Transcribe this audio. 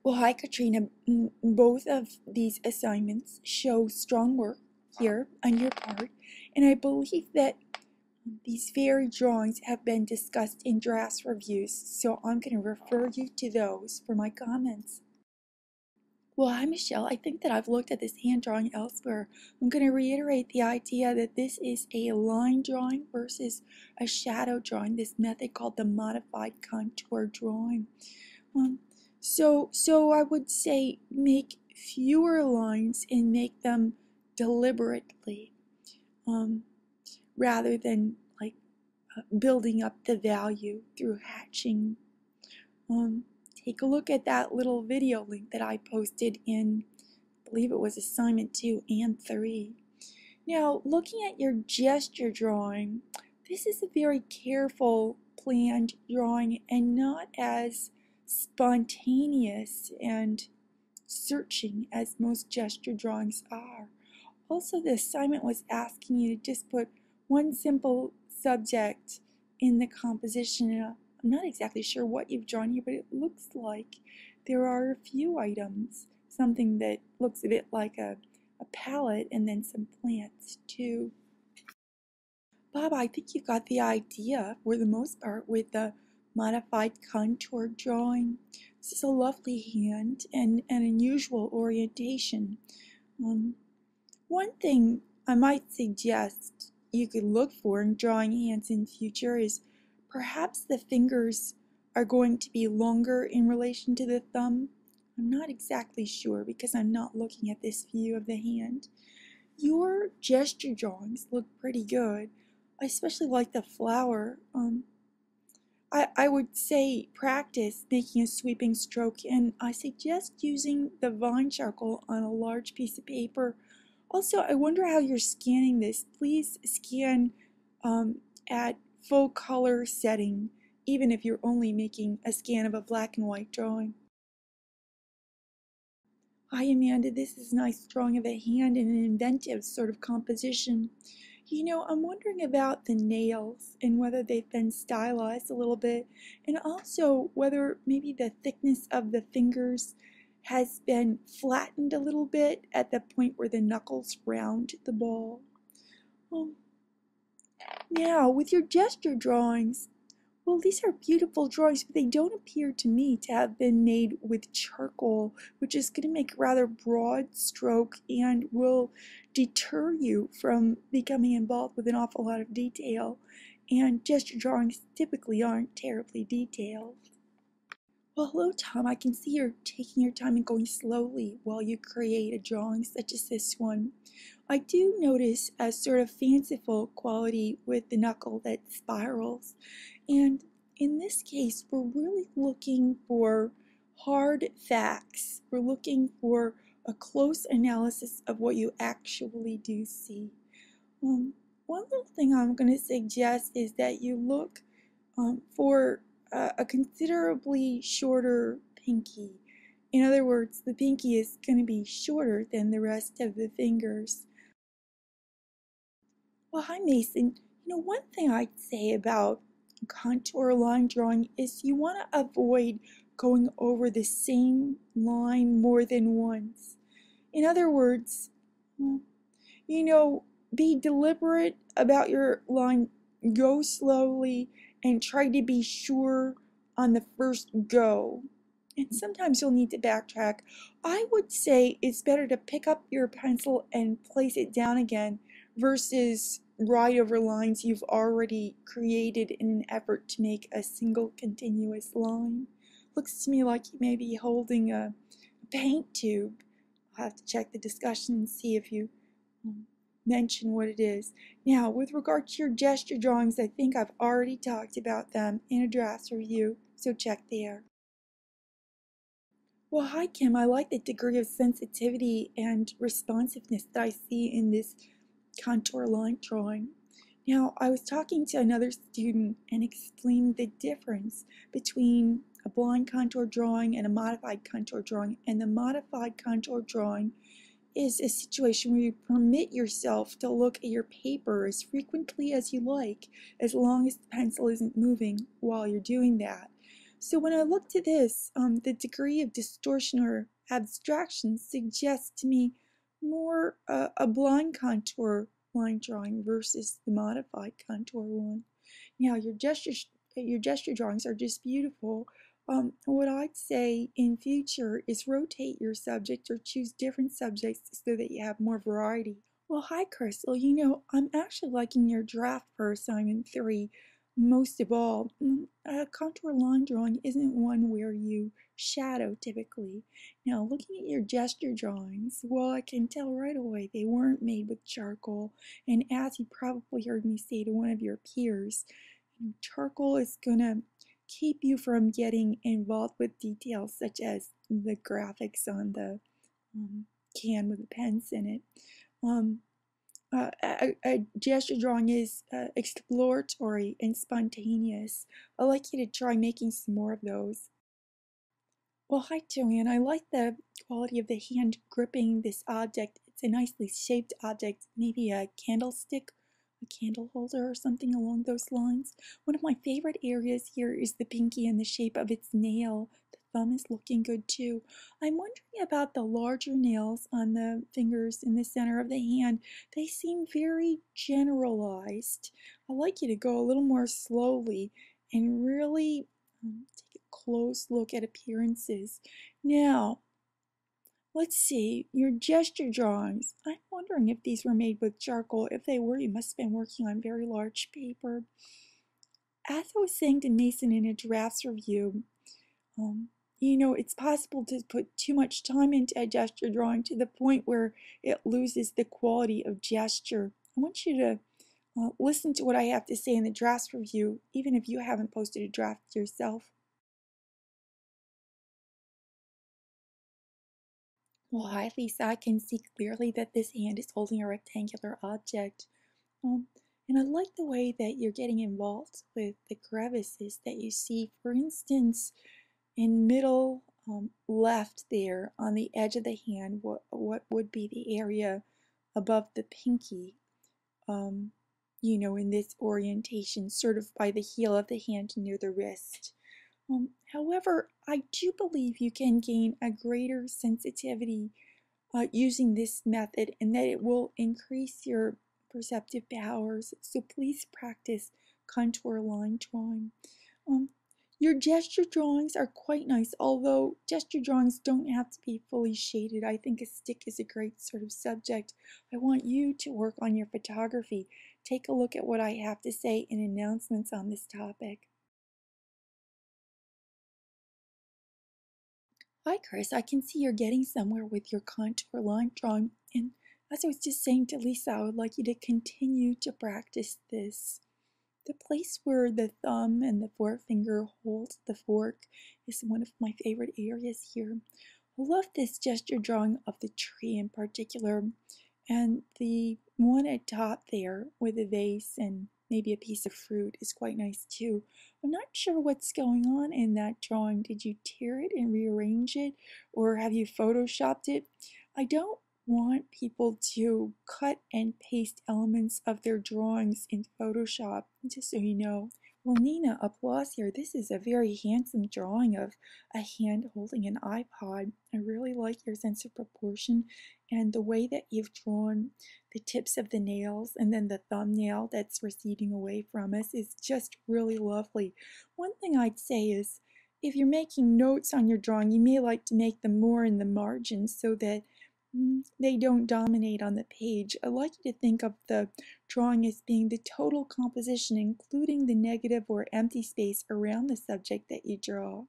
Well, hi, Katrina. Both of these assignments show strong work here on your part, and I believe that these very drawings have been discussed in drafts reviews, so I'm going to refer you to those for my comments. Well, hi, Michelle. I think that I've looked at this hand drawing elsewhere. I'm going to reiterate the idea that this is a line drawing versus a shadow drawing, this method called the modified contour drawing. So I would say make fewer lines and make them deliberately, rather than like building up the value through hatching. Take a look at that little video link that I posted in, I believe it was assignment 2 and 3. Now, looking at your gesture drawing, this is a very careful, planned drawing and not as spontaneous and searching as most gesture drawings are. Also, the assignment was asking you to just put one simple subject in the composition. I'm not exactly sure what you've drawn here, but it looks like there are a few items. Something that looks a bit like a palette and then some plants too. Bob, I think you got the idea for the most part with the modified contour drawing. This is a lovely hand and an unusual orientation. One thing I might suggest you could look for in drawing hands in future is perhaps the fingers are going to be longer in relation to the thumb. I'm not exactly sure because I'm not looking at this view of the hand. Your gesture drawings look pretty good. I especially like the flower. I would say practice making a sweeping stroke, and I suggest using the vine charcoal on a large piece of paper. Also, I wonder how you're scanning this. Please scan at full color setting, even if you're only making a scan of a black and white drawing. Hi, Amanda. This is a nice drawing of a hand in an inventive sort of composition. You know, I'm wondering about the nails and whether they've been stylized a little bit, and also whether maybe the thickness of the fingers has been flattened a little bit at the point where the knuckles round the ball. Now, with your gesture drawings, well, these are beautiful drawings, but they don't appear to me to have been made with charcoal, which is going to make a rather broad stroke and will deter you from becoming involved with an awful lot of detail. And gesture drawings typically aren't terribly detailed. Well, hello, Tom. I can see you're taking your time and going slowly while you create a drawing such as this one. I do notice a sort of fanciful quality with the knuckle that spirals. And in this case, we're really looking for hard facts. We're looking for a close analysis of what you actually do see. One little thing I'm going to suggest is that you look for a considerably shorter pinky. In other words, the pinky is going to be shorter than the rest of the fingers. Well, hi, Mason. You know, one thing I'd say about contour line drawing is you want to avoid going over the same line more than once. In other words, you know, be deliberate about your line, go slowly, and try to be sure on the first go. And sometimes you'll need to backtrack. I would say it's better to pick up your pencil and place it down again versus write over lines you've already created in an effort to make a single continuous line. Looks to me like you may be holding a paint tube. I'll have to check the discussion and see if you mention what it is. Now, with regard to your gesture drawings, I think I've already talked about them in a drafts review, so check there. Well, hi, Kim. I like the degree of sensitivity and responsiveness that I see in this contour line drawing. Now, I was talking to another student and explained the difference between a blind contour drawing and a modified contour drawing. And the modified contour drawing is a situation where you permit yourself to look at your paper as frequently as you like, as long as the pencil isn't moving while you're doing that. So when I looked at this, the degree of distortion or abstraction suggests to me more a blind contour line drawing versus the modified contour one. Now your gesture drawings are just beautiful. What I'd say in future is rotate your subject or choose different subjects so that you have more variety. Well, hi, Crystal. I'm actually liking your draft for assignment 3 most of all. A contour line drawing isn't one where you shadow typically. Now, looking at your gesture drawings, well, I can tell right away they weren't made with charcoal. And as you probably heard me say to one of your peers, charcoal is going to keep you from getting involved with details such as the graphics on the can with the pens in it. A gesture drawing is exploratory and spontaneous. I'd like you to try making some more of those. Well, hi, Joanne. I like the quality of the hand gripping this object. It's a nicely shaped object, maybe a candlestick, a candle holder, or something along those lines. One of my favorite areas here is the pinky and the shape of its nail. The thumb is looking good too. I'm wondering about the larger nails on the fingers in the center of the hand. They seem very generalized. I'd like you to go a little more slowly and really take a close look at appearances. Now, let's see, your gesture drawings. I'm wondering if these were made with charcoal. If they were, you must have been working on very large paper. As I was saying to Mason in a drafts review, it's possible to put too much time into a gesture drawing to the point where it loses the quality of gesture. I want you to listen to what I have to say in the drafts review, even if you haven't posted a draft yourself. Well, hi Lisa, I can see clearly that this hand is holding a rectangular object. And I like the way that you're getting involved with the crevices that you see. For instance, in middle left there on the edge of the hand, what would be the area above the pinky, in this orientation, sort of by the heel of the hand near the wrist. However, I do believe you can gain a greater sensitivity using this method and that it will increase your perceptive powers. So please practice contour line drawing. Your gesture drawings are quite nice, although gesture drawings don't have to be fully shaded. I think a stick is a great sort of subject. I want you to work on your photography. Take a look at what I have to say in announcements on this topic. Hi Chris, I can see you're getting somewhere with your contour line drawing, and as I was just saying to Lisa, I would like you to continue to practice this. The place where the thumb and the forefinger hold the fork is one of my favorite areas here. I love this gesture drawing of the tree in particular, and the one at top there with a vase and maybe a piece of fruit is quite nice too. I'm not sure what's going on in that drawing. Did you tear it and rearrange it, or have you photoshopped it? I don't want people to cut and paste elements of their drawings in Photoshop, just so you know. Well, Nina, applause here. This is a very handsome drawing of a hand holding an iPod. I really like your sense of proportion and the way that you've drawn the tips of the nails and then the thumbnail that's receding away from us is just really lovely. One thing I'd say is if you're making notes on your drawing, you may like to make them more in the margins so that they don't dominate on the page. I'd like you to think of the drawing as being the total composition, including the negative or empty space around the subject that you draw.